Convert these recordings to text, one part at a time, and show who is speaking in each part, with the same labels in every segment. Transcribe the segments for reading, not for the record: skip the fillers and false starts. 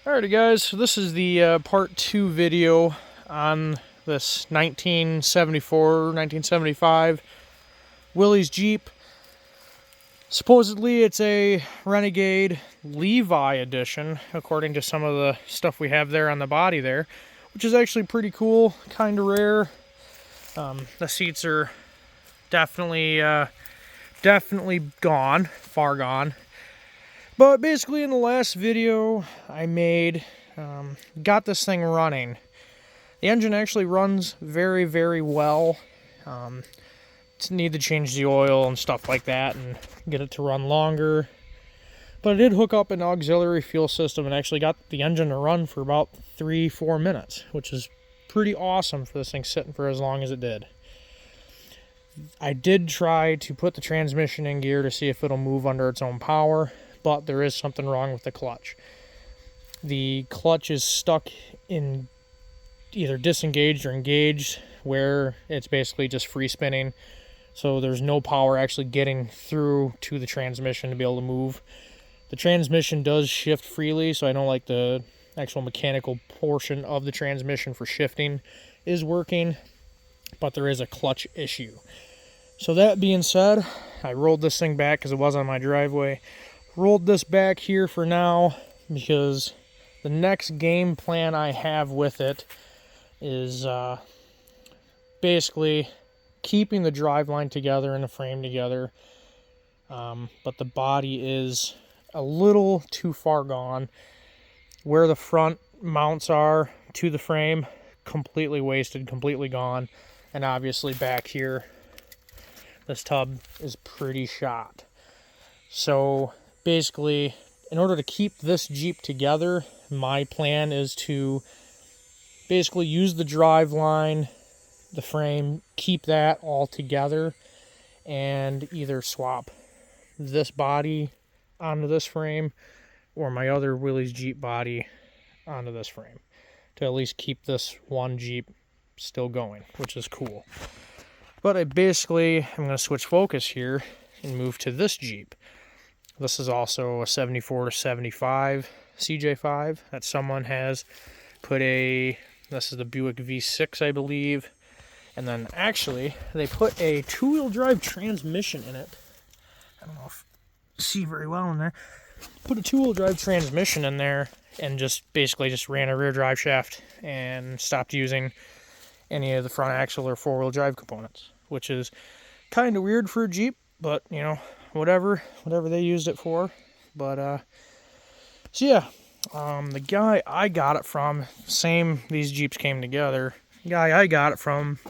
Speaker 1: Alrighty guys, so this is the part 2 video on this 1975 Willys Jeep. Supposedly it's a Renegade Levi edition, according to some of the stuff we have there on the body there, which is actually pretty cool, kind of rare. The seats are definitely gone, far gone. But basically in the last video I made, got this thing running. The engine actually runs very, very well. Need to change the oil and stuff like that and get it to run longer. But I did hook up an auxiliary fuel system and actually got the engine to run for about 3-4 minutes, which is pretty awesome for this thing sitting for as long as it did. I did try to put the transmission in gear to see if it'll move under its own power, but there is something wrong with the clutch. The clutch is stuck in either disengaged or engaged, where it's basically just free spinning. So there's no power actually getting through to the transmission to be able to move. The transmission does shift freely, so I know like the actual mechanical portion of the transmission for shifting is working, but there is a clutch issue. So that being said, I rolled this thing back because it was on my driveway. Rolled this back here for now because the next game plan I have with it is basically keeping the driveline together and the frame together, but the body is a little too far gone. Where the front mounts are to the frame, completely wasted, completely gone, and obviously back here this tub is pretty shot. So basically, in order to keep this Jeep together, my plan is to basically use the drive line, the frame, keep that all together, and either swap this body onto this frame or my other Willys Jeep body onto this frame to at least keep this one Jeep still going, which is cool. But I'm going to switch focus here and move to this Jeep. This is also a 74 to 75 CJ5 that someone has put this is the Buick V6, I believe. And then actually, they put a two-wheel drive transmission in it. I don't know if you see very well in there. Put a two-wheel drive transmission in there and just ran a rear drive shaft and stopped using any of the front axle or four-wheel drive components, which is kind of weird for a Jeep, but you know, whatever they used it for. But so yeah, the guy I got it from, these Jeeps came together. The guy I got it from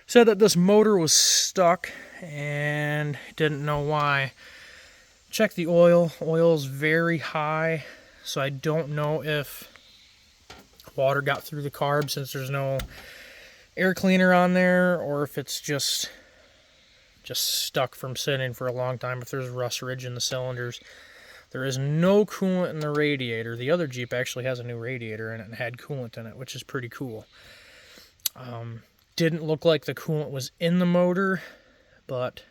Speaker 1: said that this motor was stuck and didn't know why. Check the oil. Oil's very high, so I don't know if water got through the carb since there's no air cleaner on there, or if it's just stuck from sitting for a long time, if there's rust ridge in the cylinders. There is no coolant in the radiator. The other Jeep actually has a new radiator in it and had coolant in it, which is pretty cool. Didn't look like the coolant was in the motor, but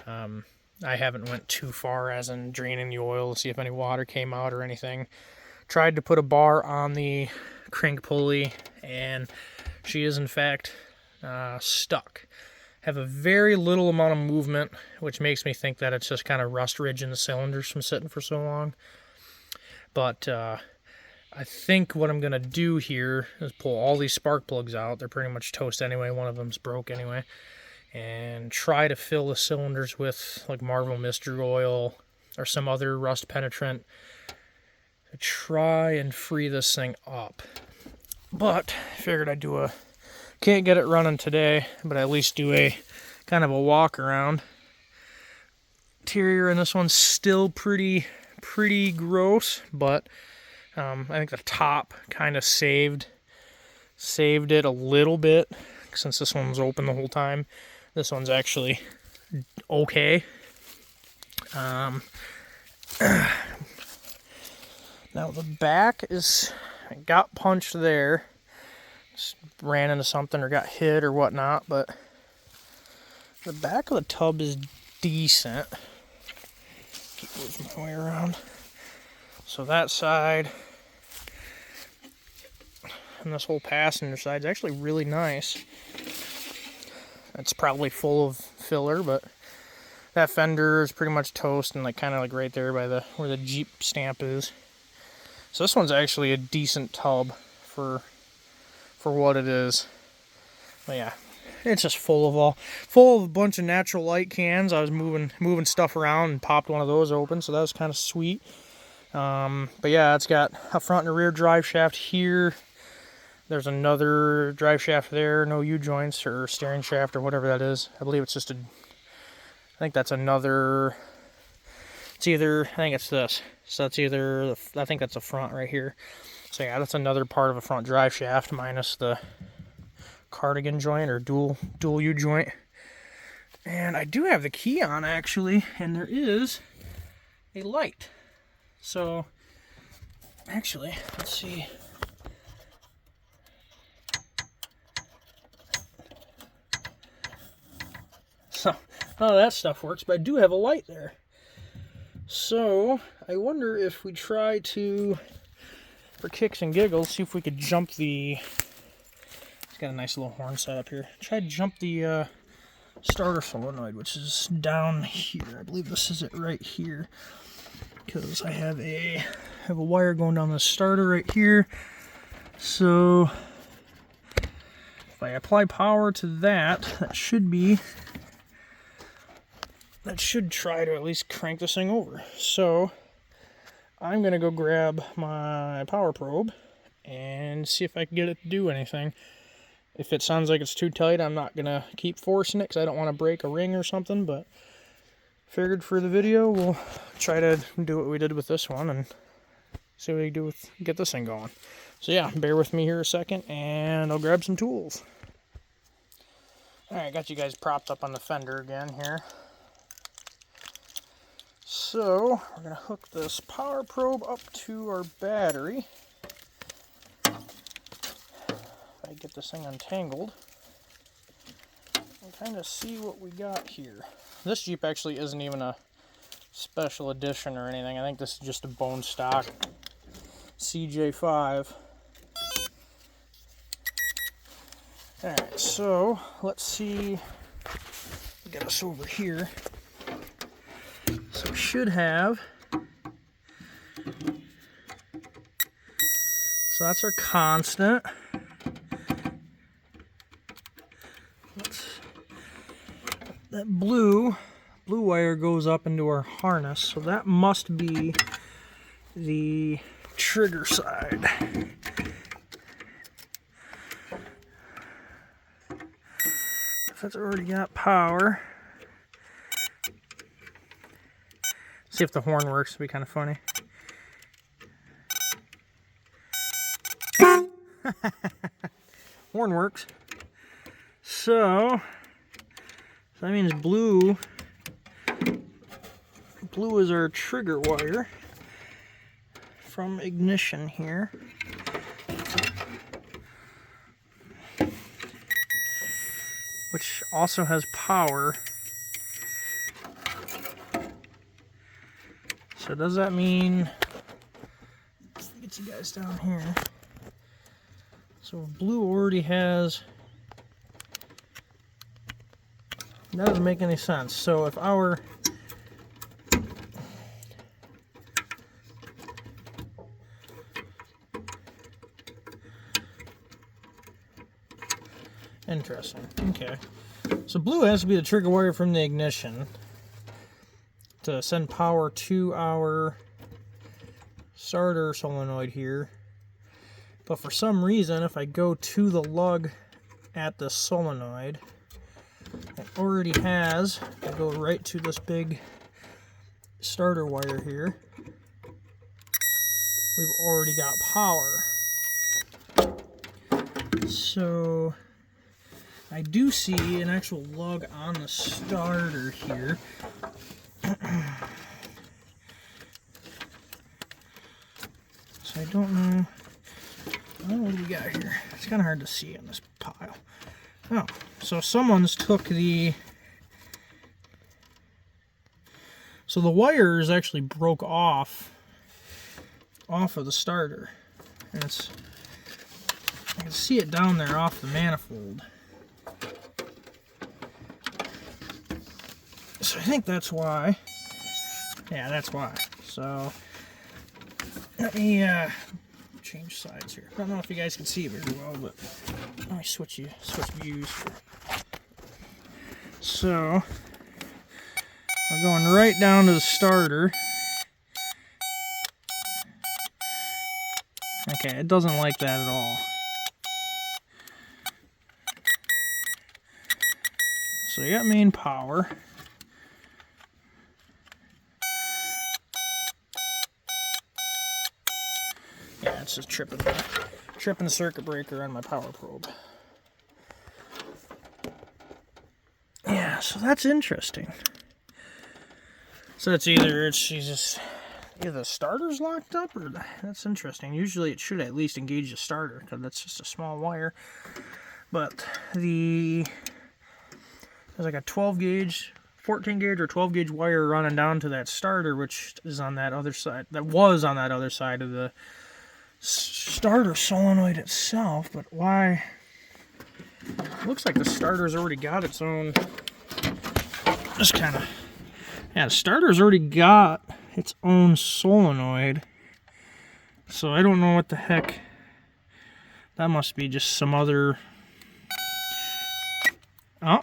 Speaker 1: I haven't went too far as in draining the oil to see if any water came out or anything. Tried to put a bar on the crank pulley, and she is in fact stuck. Have a very little amount of movement, which makes me think that it's just kind of rust ridge in the cylinders from sitting for so long. But I think what I'm going to do here is pull all these spark plugs out. They're pretty much toast anyway. One of them's broke anyway. And try to fill the cylinders with like Marvel Mystery Oil or some other rust penetrant to try and free this thing up. But I figured I'd can't get it running today, but at least do a kind of a walk around. Interior in this one's still pretty gross, but I think the top kind of saved it a little bit since this one was open the whole time. This one's actually okay. Now the back got punched there. Just ran into something or got hit or whatnot, but the back of the tub is decent. Keep moving my way around. So that side and this whole passenger side is actually really nice. It's probably full of filler, but that fender is pretty much toast and like kind of like right there by the where the Jeep stamp is. So this one's actually a decent tub for what it is. But yeah, it's just full of a bunch of natural light cans. I was moving stuff around and popped one of those open, so that was kind of sweet. But yeah, it's got a front and a rear drive shaft here. There's another drive shaft there, no U-joints or steering shaft or whatever that is. I believe it's just I think that's another, I think it's this. So that's I think that's the front right here. So yeah, that's another part of a front drive shaft minus the cardigan joint or dual U-joint. And I do have the key on actually, and there is a light. So actually, let's see. So none of that stuff works, but I do have a light there. So I wonder if we try to, for kicks and giggles, see if we could jump the, it's got a nice little horn set up here. Try to jump the starter solenoid, which is down here. I believe this is it right here, because I have a wire going down the starter right here. So if I apply power to that should try to at least crank this thing over. So I'm gonna go grab my power probe and see if I can get it to do anything. If it sounds like it's too tight, I'm not gonna keep forcing it because I don't want to break a ring or something, but figured for the video we'll try to do what we did with this one and see what we can do with get this thing going. So yeah, bear with me here a second and I'll grab some tools. Alright, got you guys propped up on the fender again here. So we're going to hook this power probe up to our battery. If I get this thing untangled, and kind of see what we got here. This Jeep actually isn't even a special edition or anything. I think this is just a bone stock CJ5. Alright, so let's see. Get us over here. So we should have, so that's our constant. That blue wire goes up into our harness, so that must be the trigger side. If it's already got power. See if the horn works, it'd be kind of funny. Horn works. So that means blue is our trigger wire from ignition here. Which also has power. So does that mean, let's get you guys down here. So blue already has, that doesn't make any sense. So if our, interesting, okay. So blue has to be the trigger wire from the ignition to send power to our starter solenoid here. But for some reason, if I go to the lug at the solenoid, it already has, I go right to this big starter wire here. We've already got power. So I do see an actual lug on the starter here. So I don't know what do we got here. It's kind of hard to see on this pile. Oh, so someone's took the, so the wires actually broke off off of the starter. And it's, I can see it down there off the manifold. So I think that's why. Yeah, that's why. So let me change sides here. I don't know if you guys can see it very well, but let me switch views here. So we're going right down to the starter. Okay, it doesn't like that at all. So you got main power. Yeah, it's just tripping the circuit breaker on my power probe. Yeah, so that's interesting. So it's either the starter's locked up, or that's interesting. Usually it should at least engage the starter because that's just a small wire. But there's like a 12 gauge, 14 gauge or 12 gauge wire running down to that starter, which is on that other side. That was on that other side of the starter solenoid itself. But why? It looks like the starter's already got its own. Just kind of. Yeah, the starter's already got its own solenoid. So I don't know what the heck. That must be just some other. Oh.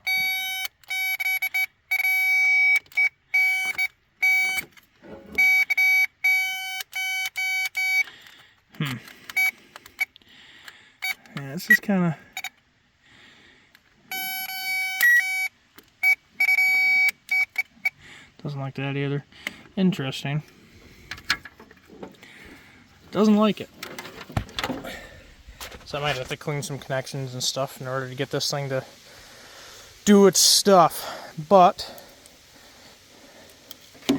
Speaker 1: Yeah, this is kind of. Doesn't like that either. Interesting. Doesn't like it. So I might have to clean some connections and stuff in order to get this thing to do its stuff. But I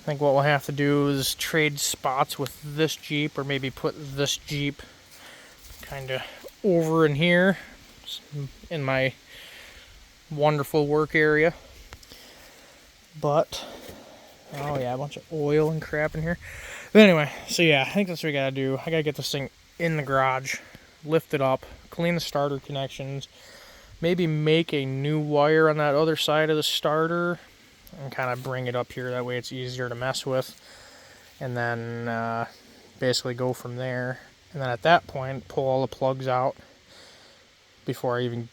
Speaker 1: think what we'll have to do is trade spots with this Jeep, or maybe put this Jeep kind of over in here in my wonderful work area. But oh yeah, a bunch of oil and crap in here. But anyway, so yeah, I think that's what we gotta do. I gotta get this thing in the garage, lift it up, clean the starter connections, maybe make a new wire on that other side of the starter and kind of bring it up here. That way it's easier to mess with, and then basically go from there. And then at that point, pull all the plugs out before I even,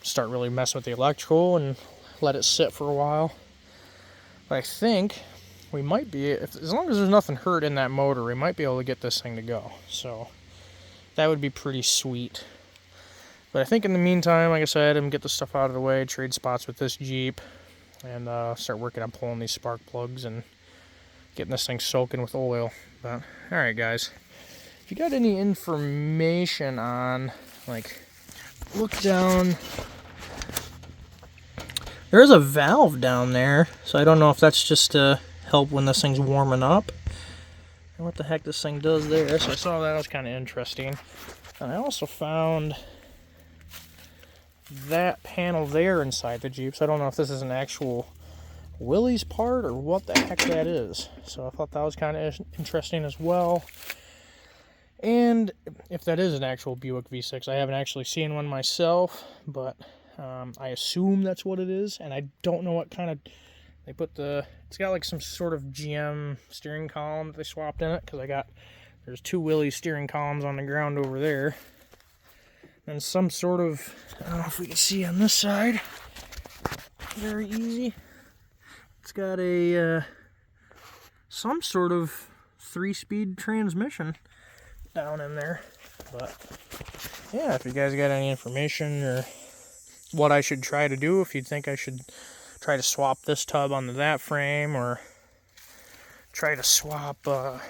Speaker 1: start really messing with the electrical, and let it sit for a while. But I think we might be, as long as there's nothing hurt in that motor, we might be able to get this thing to go. So that would be pretty sweet. But I think in the meantime, like I said, I'm gonna get the stuff out of the way, trade spots with this Jeep, and start working on pulling these spark plugs and getting this thing soaking with oil. But alright guys, if you got any information on, like, look down. There's a valve down there, so I don't know if that's just to help when this thing's warming up, and what the heck this thing does there. So I saw that was kind of interesting. And I also found that panel there inside the Jeep, so I don't know if this is an actual willys part or what the heck that is. So I thought that was kind of interesting as well. And if that is an actual Buick V6, I haven't actually seen one myself, but I assume that's what it is. And I don't know what kind of, they put it's got like some sort of GM steering column that they swapped in it, because there's two willys steering columns on the ground over there. And some sort of, I don't know if we can see on this side, very easy. It's got a, some sort of 3-speed transmission down in there. But yeah, if you guys got any information or what I should try to do, if you think I should try to swap this tub onto that frame, or try to swap, I'll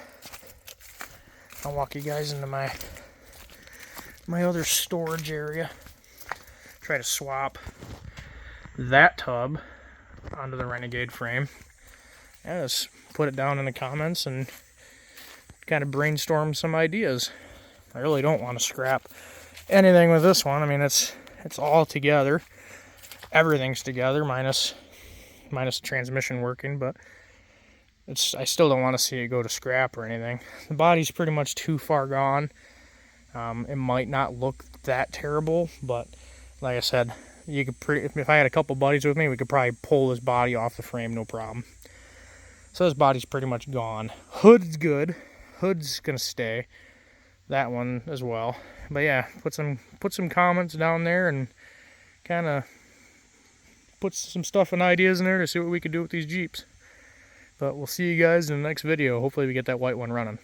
Speaker 1: walk you guys into my other storage area. Try to swap that tub onto the Renegade frame. Yeah, just put it down in the comments and kind of brainstorm some ideas. I really don't want to scrap anything with this one. I mean, it's all together. Everything's together minus the transmission working, but I still don't want to see it go to scrap or anything. The body's pretty much too far gone. It might not look that terrible, but like I said, you could if I had a couple buddies with me, we could probably pull this body off the frame, no problem. So this body's pretty much gone. Hood's good. Hood's gonna stay. That one as well. But yeah, put some comments down there and kind of put some stuff and ideas in there to see what we could do with these Jeeps. But we'll see you guys in the next video. Hopefully we get that white one running.